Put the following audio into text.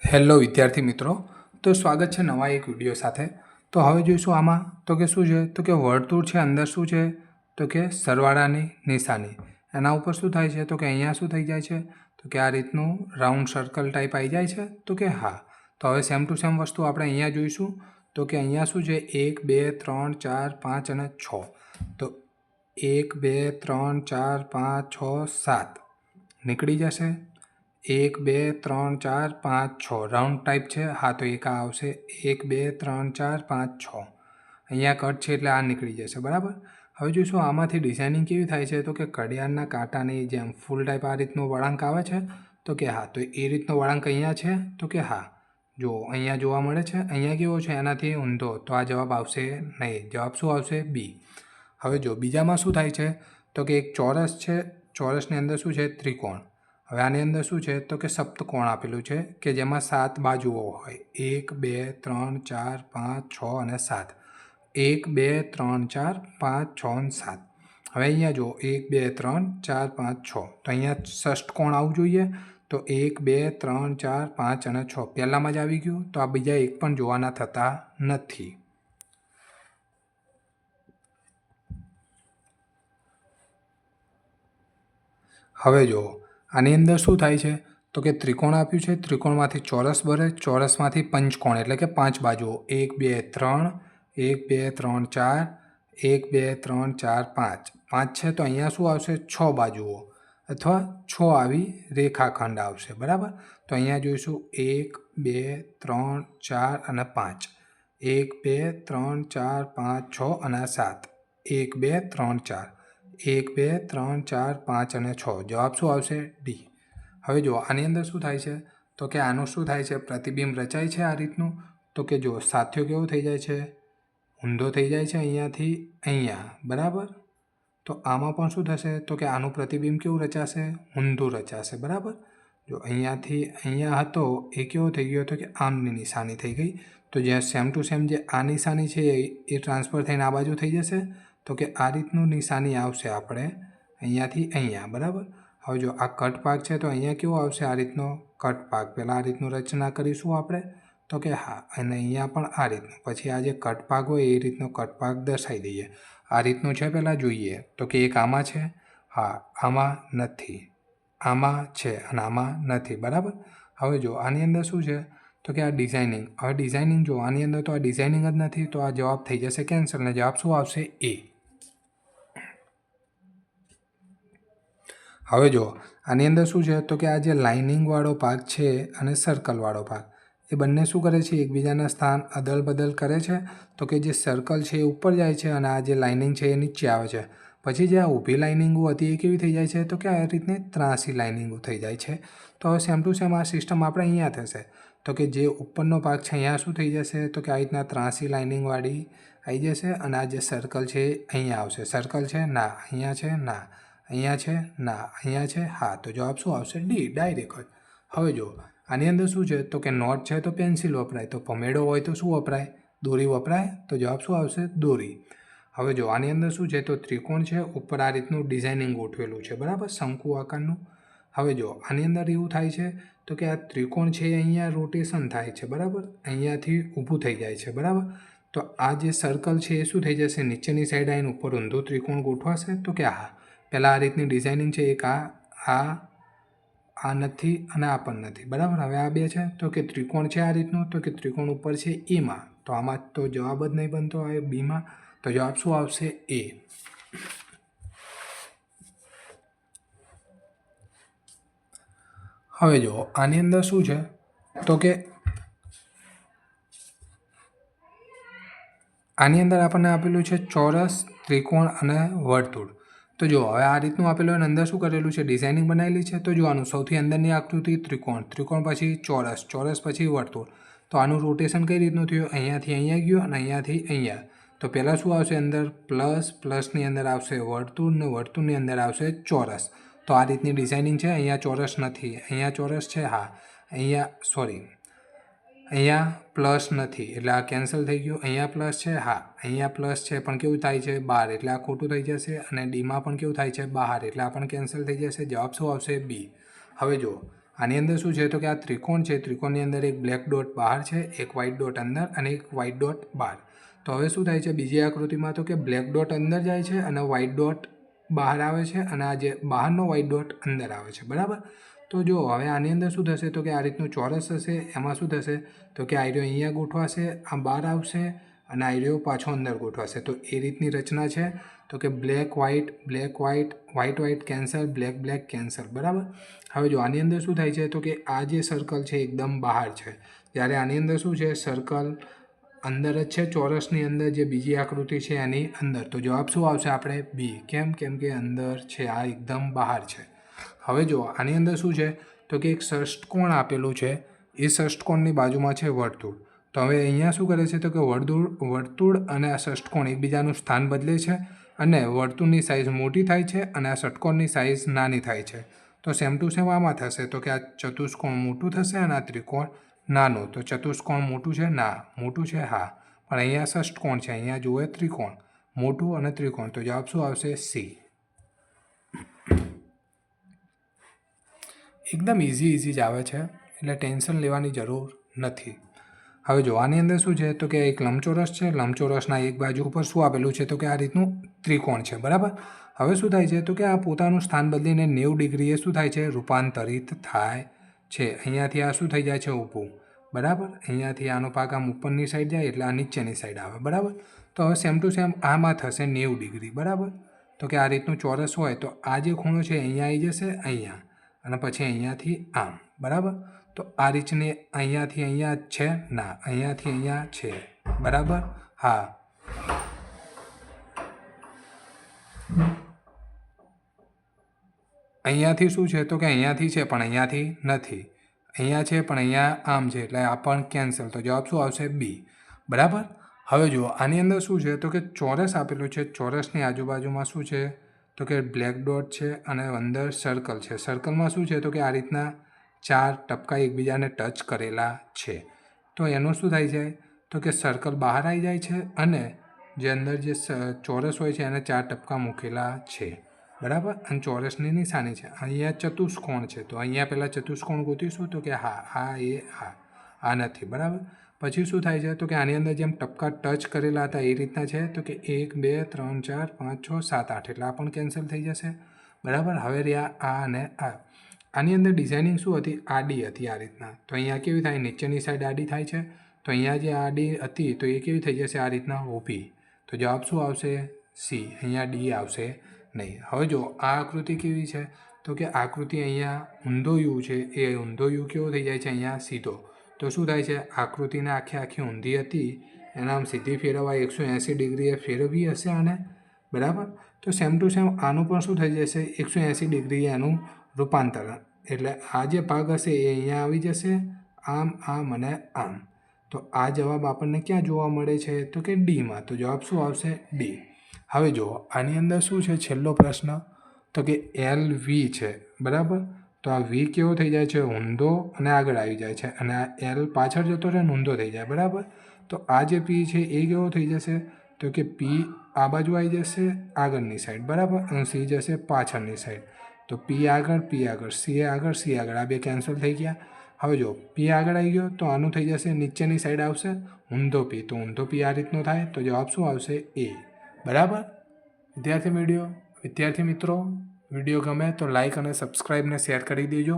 Hello વિદ્યાર્થી મિત્રો, તો સ્વાગત છે નવા એક વિડીયો સાથે। તો હવે જોઈશું આમાં તો કે શું છે, તો કે વર્તુળ છે, અંદર શું છે તો કે સરવાળાની નિશાની। એના ઉપર શું થાય છે તો કે અહીંયા શું થઈ જાય છે તો કે આ રીતનું રાઉન્ડ સર્કલ ટાઈપ આવી જાય છે। તો કે હા, તો હવે સેમ ટુ સેમ વસ્તુ આપણે અહીંયા જોઈશું। તો કે અહીંયા શું છે 1 2 3 4 5 અને 6। તો 1 2 3 4 5 6 7 નીકળી જશે। 1 2 3 4 5 6 રાઉન્ડ ટાઈપ છે। હા, તો એક આ આવશે 1 2 3 4 5 6 અહીંયા કટ છે એટલે આ નીકળી જશે, બરાબર। હવે જોઈશું આમાંથી ડિઝાઇનિંગ કેવી થાય છે તો કે ઘડિયાળના કાંટાની જેમ ફૂલ ટાઈપ આ રીતનો વળાંક આવે છે। તો કે હા, તો એ રીતનો વળાંક અહીંયા છે। તો કે હા, જો અહીંયા જોવા મળે છે, અહીંયા કેવો છે એનાથી ઊંધો, તો આ જવાબ આવશે નહીં। જવાબ શું આવશે? બી। હવે જો બીજામાં શું થાય છે તો કે એક ચોરસ છે, ચોરસની અંદર શું છે ત્રિકોણ। હવે આની અંદર શું છે તો કે સપ્તકોણ આપેલું છે કે જેમાં 7 બાજુઓ હોય, 1 2 3 4 5 6 અને 7। 1 2 3 4 5 6 અને 7। હવે અહીંયા જો 1 2 3 4 5 6, તો અહીંયા ષષ્ઠકોણ આવવું જોઈએ। તો 1 2 3 4 5 અને 6 પહેલામાં જ આવી ગયું, તો આ બીજા એક પણ જોવાના થતા નથી। હવે જો આની અંદર શું થાય છે તો કે ત્રિકોણ આપ્યું છે, ત્રિકોણમાંથી ચોરસ બને, ચોરસમાંથી પંચકોણ એટલે કે 5 બાજુઓ, 1 2 3 1 2 3 4 1 2 3 4 5 5 છે, તો અહીંયા શું આવશે 6 બાજુઓ અથવા 6 આવી રેખાખંડ આવશે, બરાબર। તો અહીંયા જોઈશું 1 2 3 4 અને 5, 1 2 3 4 5 6 અને 7, 1 2 3 4 1 2 3 4 5 અને 6, જવાબ શું આવશે? ડી। હવે જો આની અંદર શું થાય છે તો કે આનું શું થાય છે, પ્રતિબિંબ રચાય છે આ રીતનું। તો કે જો સાથીઓ કેવો થઈ જાય છે, ઊંધો થઈ જાય છે અહીંયાથી અહીંયા, બરાબર। તો આમાં પણ શું થશે તો કે આનું પ્રતિબિંબ કેવું રચાશે? ઊંધું રચાશે, બરાબર। જો અહીંયાથી અહીંયા હતો એ કેવો થઈ ગયો તો કે આમની નિશાની થઈ ગઈ। તો જ્યાં સેમ ટુ સેમ જે આ નિશાની છે એ ટ્રાન્સફર થઈને આ બાજુ થઈ જશે। તો કે આ રીતનું નિશાની આવશે આપણે અહીંયાથી અહીંયા, બરાબર। હવે જો આ કટ ભાગ છે, તો અહીંયા કેવો આવશે? આ રીતનો કટ ભાગ। પહેલાં આ રીતનું રચના કરીશું આપણે, તો કે હા, અને અહીંયા પણ આ રીતનું, પછી આ જે કટ ભાગ હોય એ રીતનો કટ ભાગ દર્શાવી દઈએ। આ રીતનું છે, પહેલાં જોઈએ તો કે એક આમાં છે, હા, આમાં નથી, આમાં છે અને આમાં નથી, બરાબર। હવે જો આની અંદર શું છે તો કે આ ડિઝાઇનિંગ, હવે ડિઝાઇનિંગ જો આની અંદર તો આ ડિઝાઇનિંગ જ નથી, તો આ જવાબ થઈ જશે કેન્સલ, અને જવાબ શું આવશે? એ। હવે જો આની અંદર શું છે તો કે આ જે લાઇનિંગવાળો ભાગ છે અને સર્કલવાળો ભાગ, એ બંને શું કરે છે? એકબીજાના સ્થાન અદલ બદલ કરે છે। તો કે જે સર્કલ છે એ ઉપર જાય છે અને આ જે લાઇનિંગ છે એ નીચે આવે છે। પછી જે આ ઊભી લાઇનિંગો હતી એ કેવી થઈ જાય છે તો કે આ રીતની ત્રાંસી લાઇનિંગો થઈ જાય છે। તો હવે સેમ ટુ સેમ આ સિસ્ટમ આપણે અહીંયા થશે। તો કે જે ઉપરનો ભાગ છે અહીંયા શું થઈ જશે તો કે આ રીતના ત્રાંસી લાઇનિંગવાળી આવી જશે, અને આ જે સર્કલ છે એ અહીંયા આવશે। સર્કલ છે ના, અહીંયા છે ના, અહીંયા છે ના, અહીંયા છે હા, તો જવાબ શું આવશે? ડી, ડાયરેક્ટ જ। હવે જો આની અંદર શું છે તો કે નોટ છે તો પેન્સિલ વપરાય, તો ભમેડો હોય તો શું વપરાય? દોરી વપરાય, તો જવાબ શું આવશે? દોરી। હવે જો આની અંદર શું છે તો ત્રિકોણ છે, ઉપર આ રીતનું ડિઝાઇનિંગ ગોઠવેલું છે, બરાબર, શંકુ આકારનું। હવે જો આની અંદર એવું થાય છે તો કે આ ત્રિકોણ છે અહીંયા રોટેશન થાય છે, બરાબર, અહીંયાથી ઊભું થઈ જાય છે, બરાબર। તો આ જે સર્કલ છે એ શું થઈ જશે? નીચેની સાઈડ આવીને ઉપર ઊંધું ત્રિકોણ ગોઠવાશે। તો કે હા, પહેલાં આ રીતની ડિઝાઇનિંગ છે, એક આ નથી અને આ પણ નથી, બરાબર। હવે આ બે છે, તો કે ત્રિકોણ છે આ રીતનું, તો કે ત્રિકોણ ઉપર છે એમાં, તો આમાં તો જવાબ જ નહીં બનતો આવે બીમાં, તો જવાબ શું આવશે? એ। હવે જો આની અંદર શું છે તો કે આની અંદર આપણને આપેલું છે ચોરસ, ત્રિકોણ અને વર્તુળ। તો જો હવે આ રીતનું આપેલું અને અંદર શું કરેલું છે? ડિઝાઇનિંગ બનાવેલી છે। તો જોવાનું સૌથી અંદરની આકૃતિ ત્રિકોણ, ત્રિકોણ પછી ચોરસ, ચોરસ પછી વર્તુળ। તો આનું રોટેશન કઈ રીતનું થયું? અહીંયાથી અહીંયા ગયું અને અહીંયાથી અહીંયા। તો પહેલાં શું આવશે અંદર? પ્લસ, પ્લસની અંદર આવશે વર્તુળ, ને વર્તુળની અંદર આવશે ચોરસ। તો આ રીતની ડિઝાઇનિંગ છે। અહીંયા ચોરસ નથી, અહીંયા ચોરસ છે, હા, અહીંયા પ્લસ નથી એટલે આ કેન્સલ થઈ ગયું। અહીંયા પ્લસ છે, હા, અહીંયા પ્લસ છે પણ કેવું થાય છે? બહાર, એટલે આ ખોટું થઈ જશે। અને ડીમાં પણ કેવું થાય છે? બહાર, એટલે આ પણ કેન્સલ થઈ જશે। જવાબ શું આવશે? બી। હવે જો આની અંદર શું છે તો કે આ ત્રિકોણ છે, ત્રિકોણની અંદર એક બ્લેક ડોટ બહાર છે, એક વ્હાઇટ ડોટ અંદર અને એક વ્હાઇટ ડોટ બહાર. તો હવે શું થાય છે બીજી આકૃતિમાં તો કે બ્લેક ડોટ અંદર જાય છે અને વ્હાઇટ ડોટ બહાર આવે છે અને આ જે બહારનો વ્હાઇટ ડોટ અંદર આવે છે, બરાબર. તો જો હવે આની અંદર શું થશે તો કે આ રીતનું ચોરસ હશે, એમાં શું થશે તો કે આયરો અહીંયા ગોઠવાશે, આ બહાર આવશે અને આયરો પાછો અંદર ગોઠવાશે. તો એ રીતની રચના છે. તો કે black white, white white cancel, black cancel, બરાબર. હવે જો આની અંદર શું થાય છે તો કે આ જે સર્કલ છે એકદમ બહાર છે, જ્યારે આની અંદર શું છે સર્કલ અંદર જ છે, ચોરસની અંદર જે બીજી આકૃતિ છે એની અંદર. તો જવાબ શું આવશે આપણે બી. કેમ કે અંદર છે, આ એકદમ બહાર છે. હવે જો આની અંદર શું છે તો કે એક ષષ્ઠકોણ આપેલું છે, એ ષષ્ઠકોણની બાજુમાં છે વર્તુળ. તો હવે અહીંયા શું કરે છે તો કે વર્તુળ અને આ ષષ્ઠકોણ એકબીજાનું સ્થાન બદલે છે અને વર્તુળની સાઇઝ મોટી થાય છે અને આ ષષ્ઠકોણની સાઇઝ નાની થાય છે. તો સેમ ટુ સેમ આમાં થશે તો કે આ ચતુષ્કોણ મોટું થશે અને આ ત્રિકોણ નાનું. તો ચતુષ્કોણ મોટું છે, ના મોટું છે, હા, પણ અહીંયા ષષ્ઠકોણ છે, અહીંયા જુએ ત્રિકોણ, મોટું અને ત્રિકોણ. તો જવાબ શું આવશે સી. એકદમ ઇઝી જ આવે છે, એટલે ટેન્શન લેવાની જરૂર નથી. હવે જો આની અંદર શું છે તો કે એક લંબચોરસ છે, લંબચોરસના એક બાજુ ઉપર શું આપેલું છે તો કે આ રીતનું ત્રિકોણ છે, બરાબર. હવે શું થાય છે તો કે આ પોતાનું સ્થાન બદલીને 90 ડિગ્રીએ શું થાય છે રૂપાંતરિત થાય છે. અહીંયાથી આ શું થઈ જાય છે ઊભું, બરાબર. અહીંયાથી આનો ભાગ આમ ઉપરની સાઈડ જાય એટલે આ નીચેની સાઈડ આવે, બરાબર. તો હવે સેમ ટુ સેમ આમાં થશે 90 ડિગ્રી, બરાબર. તો કે આ રીતનું ચોરસ હોય તો આ જે ખૂણો છે અહીંયા આવી જશે, અહીંયા, અને પછી અહીંયાથી આમ, બરાબર. તો આ રીતની અહીંયાથી અહીંયા છે, ના, અહીંયાથી અહીંયા છે, બરાબર, હા. અહીંયાથી શું છે તો કે અહીંયાથી છે પણ અહીંયાથી નથી, અહીંયા છે પણ અહીંયા આમ છે, એટલે આ પણ કેન્સલ. તો જવાબ શું આવશે બી, બરાબર. હવે જુઓ આની અંદર શું છે તો કે ચોરસ આપેલું છે, ચોરસની આજુબાજુમાં શું છે તો કે બ્લેક ડોટ છે અને અંદર સર્કલ છે. સર્કલમાં શું છે તો કે આ રીતના 4 ટપકા એકબીજાને ટચ કરેલા છે. તો એનું શું થાય છે તો કે સર્કલ બહાર આવી જાય છે અને જે અંદર જે ચોરસ હોય છે એને 4 ટપકા મૂકેલા છે, બરાબર. અને ચોરસની નિશાની છે. અહીંયા ચતુષ્કોણ છે, તો અહીંયા પહેલાં ચતુષ્કોણ ગોતીશું તો કે હા, આ નથી, બરાબર. પછી શું થાય છે તો કે આની અંદર જેમ ટપકા ટચ કરેલા હતા એ રીતના છે તો કે 1 2 3 4 5 6 7 8, એટલે આ પણ કેન્સલ થઈ જશે, બરાબર. હવે રહ્યા આ અને આ. આની અંદર ડિઝાઇનિંગ શું હતી, આડી હતી આ રીતના. તો અહીંયા કેવી થાય, નીચેની સાઈડ આડી થાય છે. તો અહીંયા જે આડી હતી તો એ કેવી થઈ જશે, આ રીતના ઊભી. તો જવાબ શું આવશે સી. અહીંયા ડી આવશે નહીં. હવે જો આ આકૃતિ કેવી છે તો કે આકૃતિ અહીંયા ઊંધો યુ છે, એ ઊંધો યુ કેવો થઈ જાય છે અહીંયા સીધો. તો શું થાય છે, આકૃતિને આખી ઊંધી હતી એના આમ સીધી ફેરવવા 180 ડિગ્રીએ ફેરવી હશે આને, બરાબર. તો સેમ ટુ સેમ આનું પણ શું થઈ જશે 180 ડિગ્રીએ એનું રૂપાંતરણ. એટલે આ જે ભાગ હશે એ અહીંયા આવી જશે, આમ અને આમ. તો આ જવાબ આપણને ક્યાં જોવા મળે છે તો કે ડીમાં. તો જવાબ શું આવશે ડી. હવે જુઓ આની અંદર શું છે છેલ્લો પ્રશ્ન તો કે LV છે, બરાબર. તો આ V કેવો થઈ જાય છે ઊંધો અને આગળ આવી જાય છે અને આ L પાછળ જતો રહે ને ઊંધો થઈ જાય, બરાબર. તો આ જે P છે એ કેવો થઈ જશે તો કે P આ બાજુ આવી જશે આગળની સાઈડ, બરાબર, અને C જશે પાછળની સાઈડ. તો P આગળ, C આગળ, આ બે કેન્સલ થઈ ગયા. હવે જો P આગળ આવી ગયો તો આનું થઈ જશે નીચેની સાઈડ આવશે ઊંધો P. તો ઊંધો P આ રીતનો થાય. તો જવાબ શું આવશે એ, બરાબર. વિદ્યાર્થી મિત્રો, વિડીયો ગમે તો લાઈક અને સબસ્ક્રાઈબને શેર કરી દેજો.